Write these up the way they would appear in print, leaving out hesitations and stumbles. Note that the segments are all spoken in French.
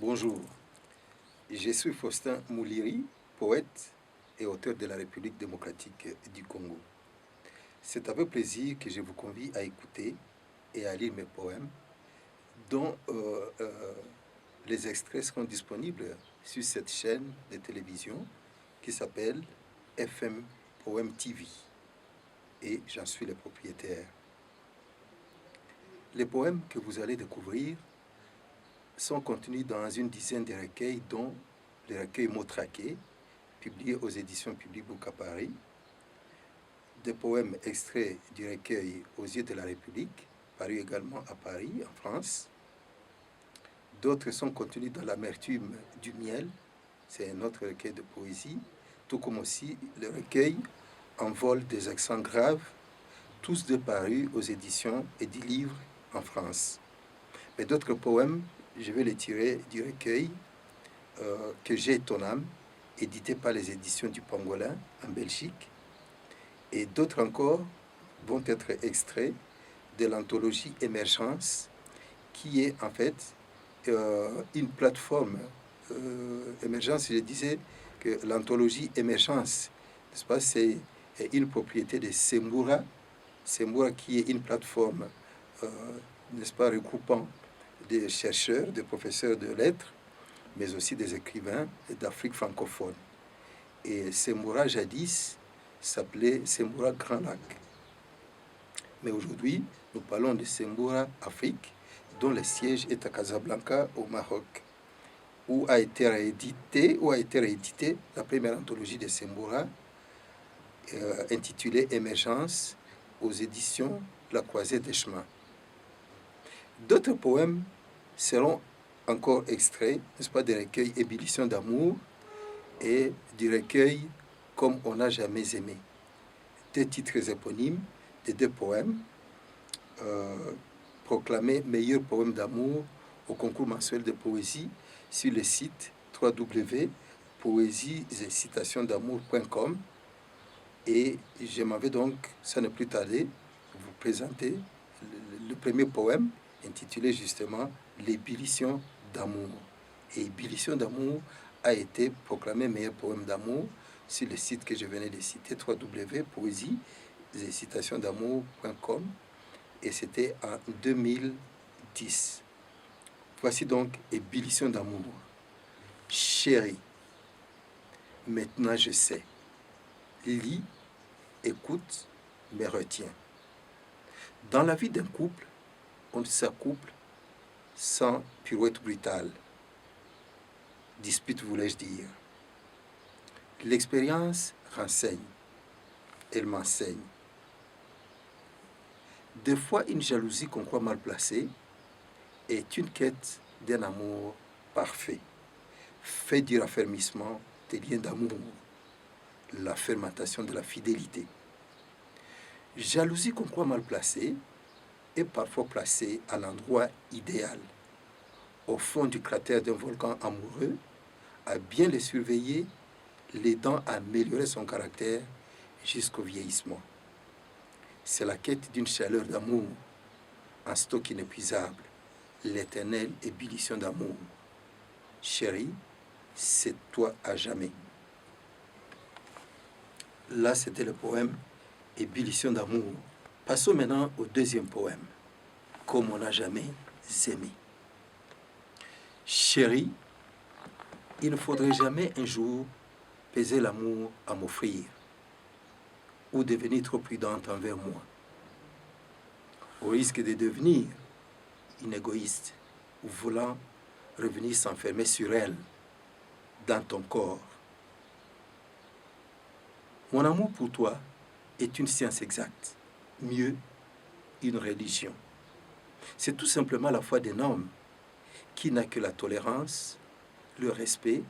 Bonjour, je suis Faustin Mouliri, poète et auteur de la République démocratique du Congo. C'est avec plaisir que je vous convie à écouter et à lire mes poèmes, dont les extraits seront disponibles sur cette chaîne de télévision qui s'appelle FM Poème TV. Et j'en suis le propriétaire. Les poèmes que vous allez découvrir sont contenus dans une dizaine de recueils, dont le recueil Motraqué, publié aux éditions Public Book à Paris, des poèmes extraits du recueil Aux yeux de la République, paru également à Paris, en France. D'autres sont contenus dans L'amertume du miel, c'est un autre recueil de poésie, tout comme aussi le recueil En vol des accents graves, tous deux parus aux éditions et du livre en France. Mais d'autres poèmes, je vais les tirer du recueil Que j'ai ton âme, édité par les éditions du Pangolin en Belgique. Et d'autres encore vont être extraits de l'anthologie Émergence, qui est en fait une plateforme. Émergence, je disais que l'anthologie Émergence, n'est-ce pas, c'est une propriété de Sembura. Sembura qui est une plateforme, n'est-ce pas, regroupant des chercheurs, des professeurs de lettres, mais aussi des écrivains d'Afrique francophone. Et Sembura, jadis, s'appelait Sembura Grand Lac. Mais aujourd'hui, nous parlons de Sembura Afrique, dont le siège est à Casablanca, au Maroc, où a été rééditée la première anthologie de Sembura, intitulée Émergence, aux éditions La Croisée des Chemins. D'autres poèmes seront encore extraits, n'est-ce pas, des recueils Ébullition d'amour et du recueil Comme on n'a jamais aimé. Deux titres éponymes de deux poèmes proclamés meilleurs poèmes d'amour au concours mensuel de poésie sur le site www.poésies-et-citations-d'amour.com. Et je m'en vais donc, sans ne plus tarder, vous présenter le premier poème intitulé justement L'ébullition d'amour. Et Ébullition d'amour a été proclamé meilleur poème d'amour sur le site que je venais de citer, www.poésies-et-citations-d'amour.com, et c'était en 2010. Voici donc Ébullition d'amour. Chérie, maintenant je sais. Lis, écoute, mais retiens. Dans la vie d'un couple, on ne s'accouple sans pirouette brutale. Dispute, voulais-je dire. L'expérience renseigne, elle m'enseigne. Des fois, une jalousie qu'on croit mal placée est une quête d'un amour parfait, fait du raffermissement des liens d'amour, la fermentation de la fidélité. Jalousie qu'on croit mal placée est parfois placée à l'endroit idéal, au fond du cratère d'un volcan amoureux, à bien le surveiller, l'aidant à améliorer son caractère jusqu'au vieillissement. C'est la quête d'une chaleur d'amour, un stock inépuisable, l'éternelle ébullition d'amour. Chérie, c'est toi à jamais. Là, c'était le poème Ébullition d'amour. Passons maintenant au deuxième poème, Comme on n'a jamais aimé. Chérie, il ne faudrait jamais un jour peser l'amour à m'offrir ou devenir trop prudente envers moi, au risque de devenir une égoïste ou voulant revenir s'enfermer sur elle, dans ton corps. Mon amour pour toi est une science exacte, mieux, une religion. C'est tout simplement la foi d'un homme qui n'a que la tolérance, le respect,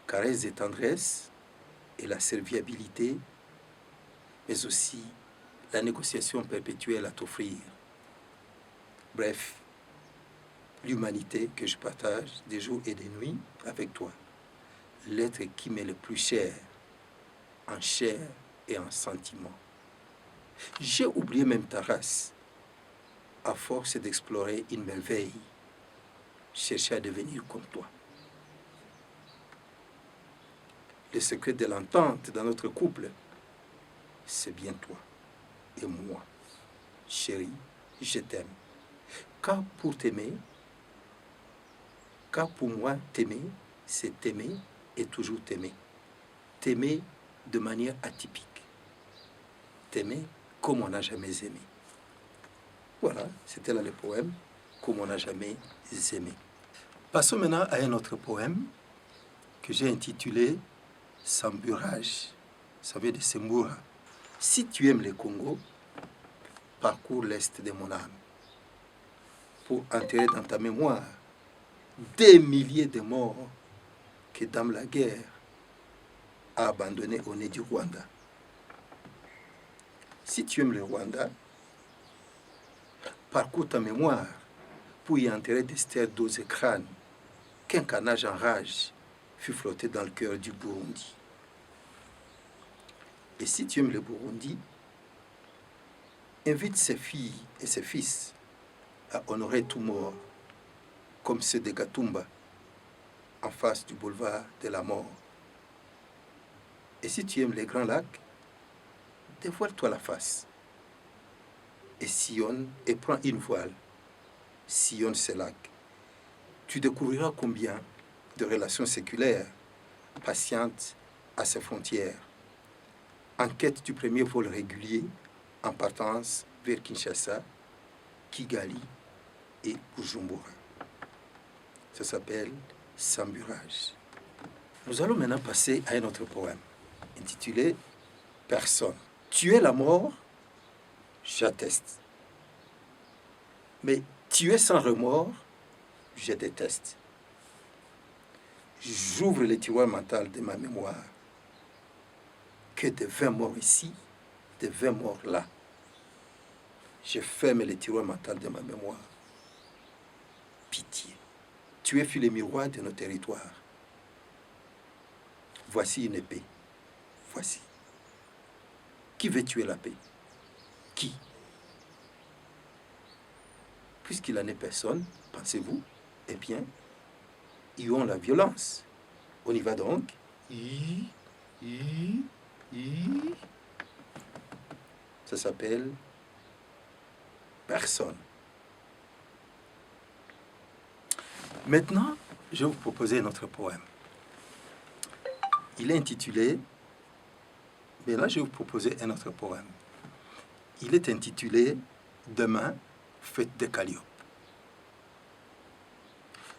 caresses et tendresse et la serviabilité, mais aussi la négociation perpétuelle à t'offrir. Bref, l'humanité que je partage des jours et des nuits avec toi, l'être qui m'est le plus cher, en chair et en sentiment. J'ai oublié même ta race, à force d'explorer une merveille. chercher à devenir comme toi. Le secret de l'entente dans notre couple, c'est bien toi et moi. Chérie, je t'aime. Car pour t'aimer, car pour moi, t'aimer, c'est t'aimer et toujours t'aimer. T'aimer de manière atypique. T'aimer comme on n'a jamais aimé. Voilà, c'était là le poème, comme on n'a jamais aimé. Passons maintenant à un autre poème que j'ai intitulé Samburage. Ça veut dire Sembura. Si tu aimes le Congo, parcours l'est de mon âme pour enterrer dans ta mémoire des milliers de morts que Dame la guerre a abandonnés au nez du Rwanda. Si tu aimes le Rwanda, parcours ta mémoire pour y enterrer des stères d'eau et crânes qu'un carnage en rage fut flotté dans le cœur du Burundi. Et si tu aimes le Burundi, invite ses filles et ses fils à honorer tout mort, comme ceux de Gatumba, en face du boulevard de la mort. Et si tu aimes les grands lacs, dévoile-toi la face et sillonne et prends une voile, sillonne ces lacs. Tu découvriras combien de relations séculaires patientent à ses frontières, en quête du premier vol régulier en partance vers Kinshasa, Kigali et Bujumbura. Ça s'appelle Samburage. Nous allons maintenant passer à un autre poème intitulé Personne. Tuer la mort, j'atteste. Mais tuer sans remords, je déteste. J'ouvre le tiroir mental de ma mémoire. Que de 20 morts ici, de 20 morts là. Je ferme le tiroir mental de ma mémoire. Pitié. Tu es fut le miroir de nos territoires. Voici une épée. Voici. Qui veut tuer la paix? Qui? Puisqu'il n'en est personne, pensez-vous, eh bien, ils ont la violence. On y va donc. Ça s'appelle Personne. Maintenant, je vais vous proposer un autre poème. Il est intitulé, mais là je vais vous proposer un autre poème. Il est intitulé Demain, fête de Calliope.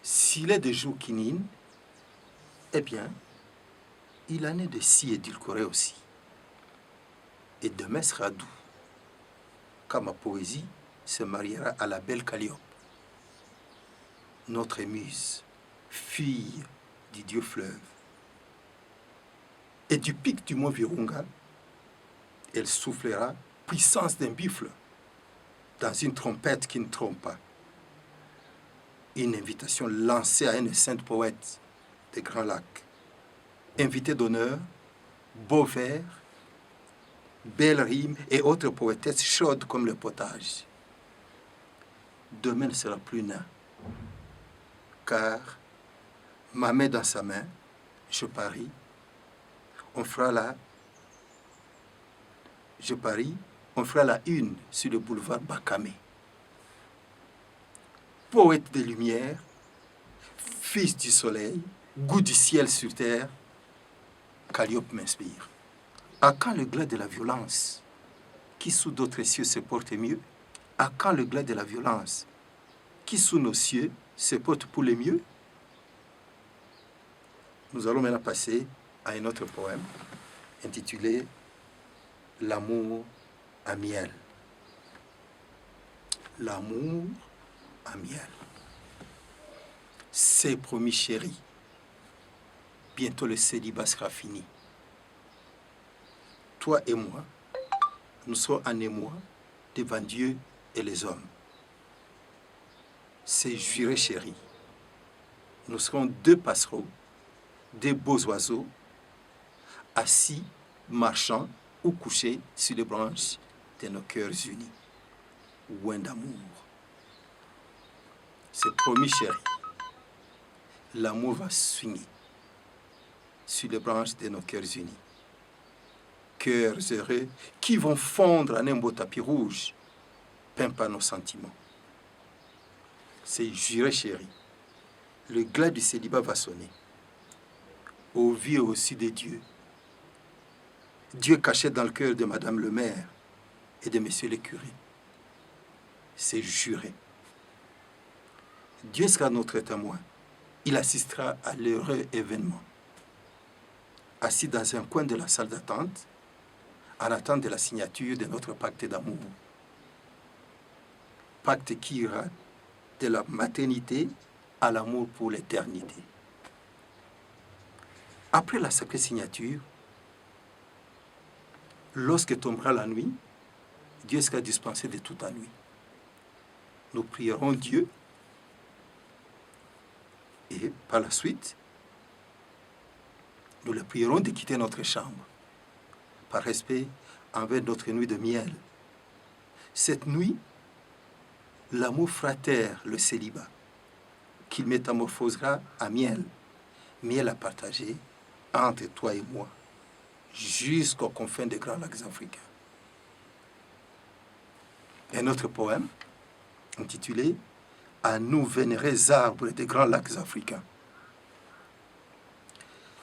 S'il est des jours qui ninent, eh bien, il en est de si édulcoré aussi. Et demain sera doux, car ma poésie se mariera à la belle Calliope, notre muse, fille du dieu fleuve. Et du pic du mont Virunga, elle soufflera puissance d'un buffle dans une trompette qui ne trompe pas. Une invitation lancée à une sainte poète des Grands Lacs. Invité d'honneur, beau vers, belles rimes et autres poétesses chaudes comme le potage. Demain ne sera plus nain, car ma main dans sa main, je parie, on fera la une sur le boulevard Bakame. Poète des lumières, fils du soleil, goût du ciel sur terre, Calliope m'inspire. À quand le glas de la violence, qui sous d'autres cieux se porte mieux? À quand le glas de la violence, qui sous nos cieux se porte pour le mieux? Nous allons maintenant passer à un autre poème intitulé L'amour à miel. L'amour à miel. C'est promis chéri, bientôt le célibat sera fini. Toi et moi, nous sommes en émoi devant Dieu et les hommes. C'est juré chéri. Nous serons deux passereaux, deux beaux oiseaux, assis, marchant ou couchés sur les branches de nos cœurs unis. Ouin d'amour. C'est promis chéri. l'amour va swinger sur les branches de nos cœurs unis. Cœurs heureux qui vont fondre en un beau tapis rouge peint par nos sentiments. C'est juré, chéri. Le glas du célibat va sonner. Au vu et au su des dieux. Dieu caché dans le cœur de Madame le maire et de Monsieur le curé. C'est juré. Dieu sera notre témoin. Il assistera à l'heureux événement. Assis dans un coin de la salle d'attente, en attente de la signature de notre pacte d'amour. Pacte qui ira de la maternité à l'amour pour l'éternité. Après la sacrée signature, lorsque tombera la nuit, Dieu sera dispensé de toute la nuit. Nous prierons Dieu et par la suite, nous le prierons de quitter notre chambre par respect envers notre nuit de miel. Cette nuit, l'amour fera taire le célibat, qu'il métamorphosera en miel, miel à partager entre toi et moi, jusqu'aux confins des grands lacs africains. Un autre poème intitulé « À nous vénérés arbres des grands lacs africains ».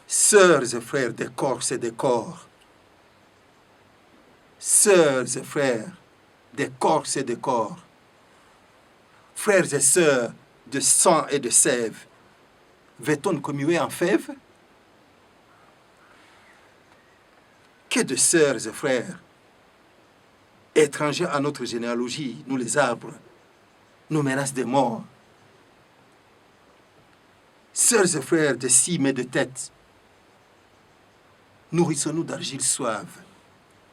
Sœurs et frères des corses et des corps, sœurs et frères des corses et des corps, frères et sœurs de sang et de sève, va-t-on commuer en fève? Que de sœurs et frères, étrangers à notre généalogie, nous les arbres, nous menacent de mort. Sœurs et frères de cimes et de têtes, nourrissons-nous d'argile suave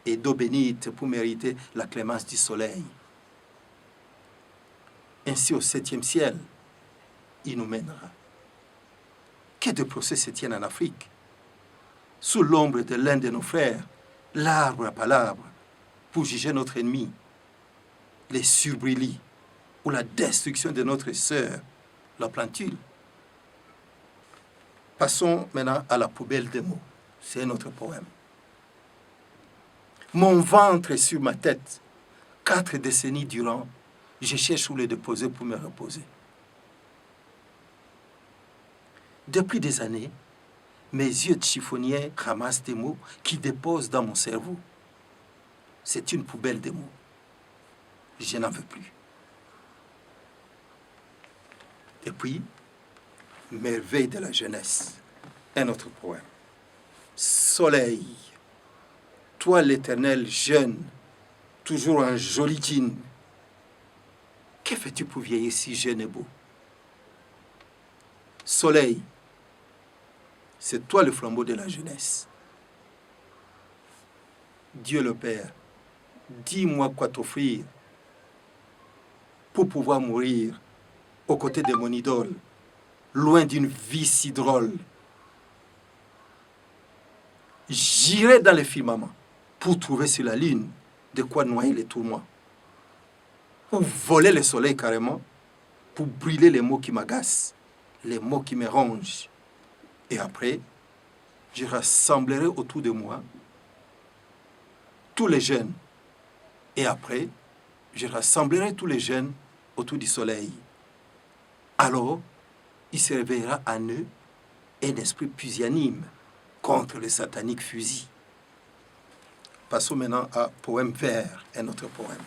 et d'eau bénite pour mériter la clémence du soleil. Ainsi au 7e ciel, il nous mènera. Que de procès se tiennent en Afrique, sous l'ombre de l'un de nos frères, l'arbre à palabre, pour juger notre ennemi, les surbrilis ou la destruction de notre sœur, la plantule. Passons maintenant à la poubelle des mots. C'est notre poème. Mon ventre est sur ma tête. 4 décennies durant, je cherche où le déposer pour me reposer. Depuis des années, mes yeux de chiffonnier ramassent des mots qui déposent dans mon cerveau. C'est une poubelle de mots. Je n'en veux plus. Et puis, merveille de la jeunesse, un autre poème. Soleil, toi l'éternel jeune, toujours un joli jean, que fais-tu pour vieillir si jeune et beau? Soleil, c'est toi le flambeau de la jeunesse. Dieu le Père, dis-moi quoi t'offrir pour pouvoir mourir aux côtés de mon idole, loin d'une vie si drôle. J'irai dans le firmament pour trouver sur la lune de quoi noyer les tourments. Ou voler le soleil carrément pour brûler les mots qui m'agacent, les mots qui me rongent. Et après, je rassemblerai autour de moi tous les jeunes. Et après, je rassemblerai tous les jeunes autour du soleil. Alors, il se réveillera en eux un esprit pusillanime contre le satanique fusil. Passons maintenant à poème vert, un autre poème.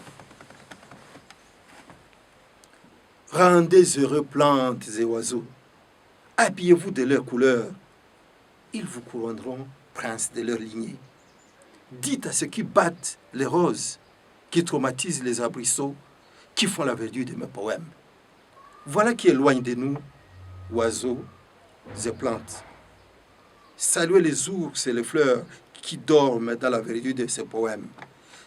Rendez heureux plantes et oiseaux, habillez-vous de leurs couleurs, ils vous couronneront princes de leur lignée. Dites à ceux qui battent les roses, qui traumatisent les arbrisseaux, qui font la verdure de mes poèmes. Voilà qui éloigne de nous oiseaux et plantes. Saluez les ours et les fleurs qui dorment dans la verdure de ces poèmes.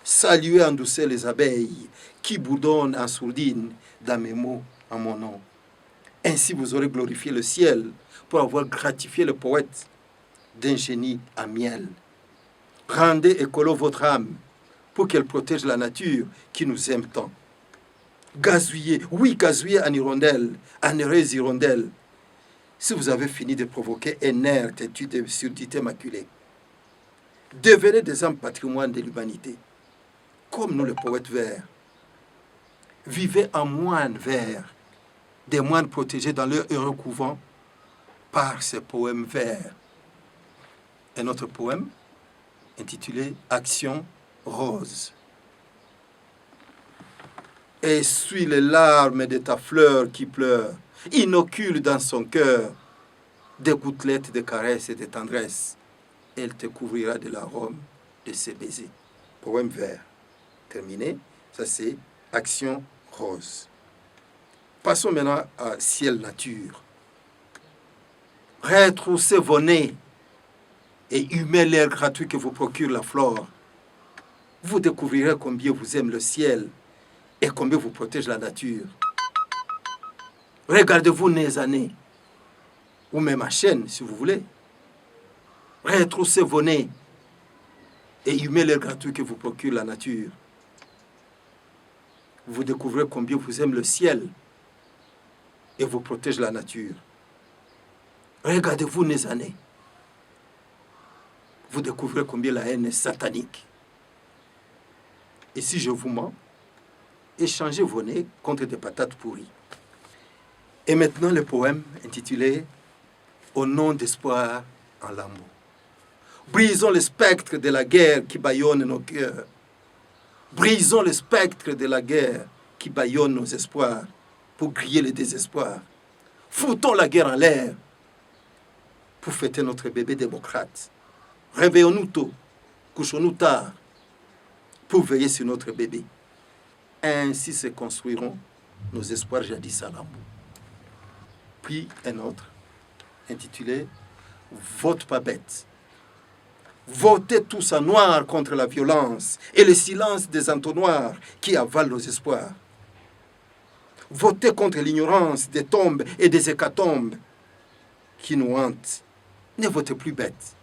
Saluez en douceur les abeilles qui bourdonnent en sourdine dans mes mots en mon nom. Ainsi vous aurez glorifié le ciel pour avoir gratifié le poète d'un génie à miel. Rendez écolo votre âme pour qu'elle protège la nature qui nous aime tant. Gazouillez, oui, gazouillez en hirondelle, en heureuse hirondelle. Si vous avez fini de provoquer un air têtu de surdité maculée, devenez des hommes patrimoine de l'humanité, comme nous les poètes verts. Vivez en moines verts, des moines protégés dans leur heureux couvent par ces poèmes verts. Un autre poème intitulé Action rose. Essuie les larmes de ta fleur qui pleure, inocule dans son cœur des gouttelettes de caresses et de tendresse. Elle te couvrira de l'arôme de ses baisers. Poème vert. Terminé. Ça, c'est Action rose. Passons maintenant à ciel nature. Retroussez vos nez et humez l'air gratuit que vous procure la flore. Vous découvrirez combien vous aime le ciel et combien vous protège la nature. Regardez-vous nez à nez, ou même à chaîne si vous voulez. Retroussez vos nez et humez l'air gratuit que vous procure la nature. Vous découvrez combien vous aime le ciel et vous protège la nature. Regardez-vous nez à nez. Vous découvrez combien la haine est satanique. Et si je vous mens, échangez vos nez contre des patates pourries. Et maintenant le poème intitulé Au nom d'espoir en lambeaux. Brisons le spectre de la guerre qui bâillonne nos cœurs. Brisons le spectre de la guerre qui bâillonne nos espoirs pour griller le désespoir. Foutons la guerre en l'air pour fêter notre bébé démocrate. Réveillons-nous tôt, couchons-nous tard pour veiller sur notre bébé. Ainsi se construiront nos espoirs jadis à Lambeaux. Puis un autre, intitulé « Vote pas bête ». Votez tous en noir contre la violence et le silence des entonnoirs qui avalent nos espoirs. Votez contre l'ignorance des tombes et des hécatombes qui nous hantent. Ne votez plus bête.